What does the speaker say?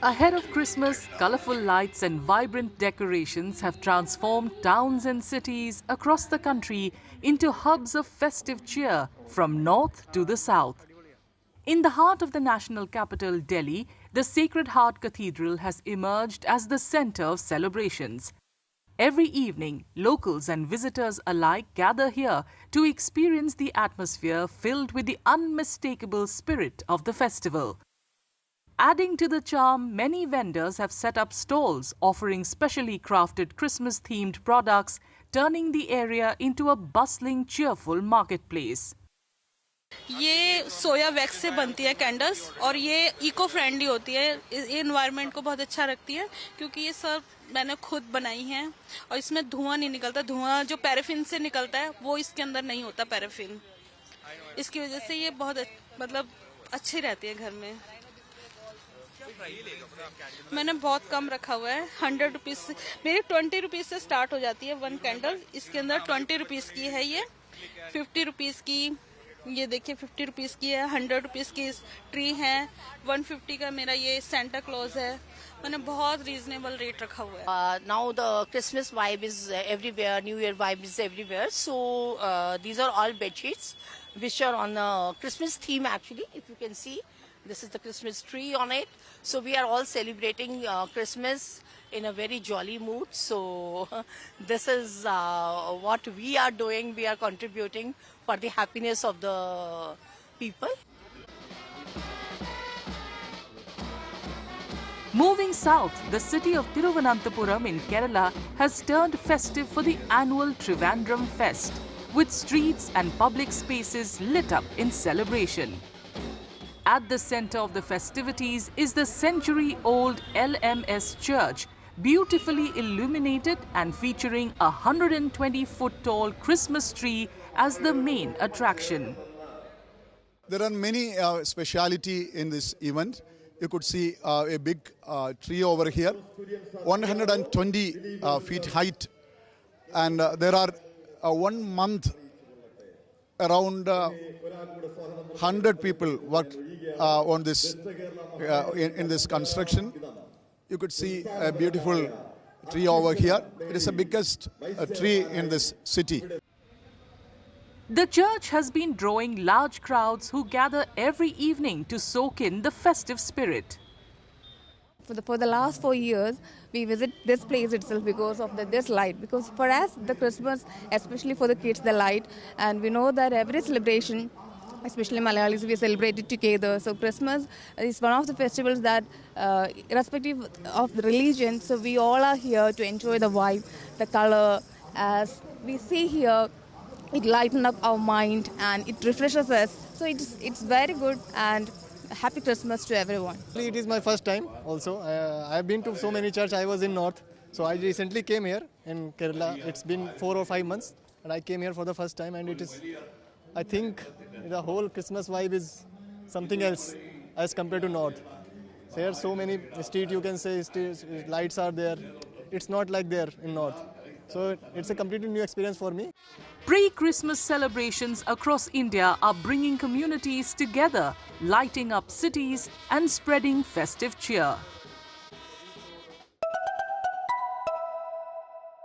Ahead of Christmas, colorful lights and vibrant decorations have transformed towns and cities across the country into hubs of festive cheer from north to the south. In the heart of the national capital, Delhi, the Sacred Heart Cathedral has emerged as the center of celebrations. Every evening, locals and visitors alike gather here to experience the atmosphere filled with the unmistakable spirit of the festival. Adding to the charm, many vendors have set up stalls offering specially crafted Christmas-themed products, turning the area into a bustling, cheerful marketplace. ये सोया wax से बनती है candles और ये eco friendly होती है, ये environment को बहुत अच्छा रखती है क्योंकि ये सब मैंने खुद बनाई हैं और इसमें धुआं नहीं निकलता। धुआं जो पैराफिन से निकलता है वो इसके अंदर नहीं होता पैराफिन, इसकी वजह से ये बहुत अच्छी रहती है घर में। मैंने बहुत कम रखा हुआ है, 100 रुपीज से, मेरी 20 रुपीज से स्टार्ट हो जाती है वन कैंडल। इसके अंदर 20 रुपीज की है, ये 50 रुपीज की, ये देखिए 50 रुपीज की है, 100 रुपीज की ट्री है, 150 का मेरा ये सेंटा क्लॉज है। मैंने बहुत रीजनेबल रेट रखा हुआ है। Now the Christmas vibe is everywhere, New Year vibe is everywhere. So these are all bed sheets which are on a Christmas theme actually. If you can see, this is the Christmas tree on it. So we are all celebrating Christmas in a very jolly mood. So this is what we are doing. We are contributing for the happiness of the people. Moving south, the city of Thiruvananthapuram in Kerala has turned festive for the annual Trivandrum Fest, with streets and public spaces lit up in celebration. At the center of the festivities is the century-old LMS Church, beautifully illuminated and featuring a 120-foot-tall Christmas tree as the main attraction. There are many speciality in this event. You could see a big tree over here, 120 feet height, and there are 1 month around 100 people worked on this in this construction. You could see a beautiful tree over here. It is the biggest tree in this city. The church has been drawing large crowds who gather every evening to soak in the festive spirit. For the last 4 years, we visit this place itself because of this light. Because for us, the Christmas, especially for the kids, the light, and we know that every celebration, especially Malayalis, we celebrate it together. So Christmas is one of the festivals that, irrespective of the religion, so we all are here to enjoy the vibe, the color. As we see here, it lightens up our mind and it refreshes us. So it's very good, and happy Christmas to everyone. It is my first time also. I've been to so many churches. I was in North. So I recently came here in Kerala. It's been 4 or 5 months and I came here for the first time, and it is, I think the whole Christmas vibe is something else as compared to North. There are so many street, you can say, lights are there. It's not like there in North. So it's a completely new experience for me. Pre-Christmas celebrations across India are bringing communities together, lighting up cities and spreading festive cheer.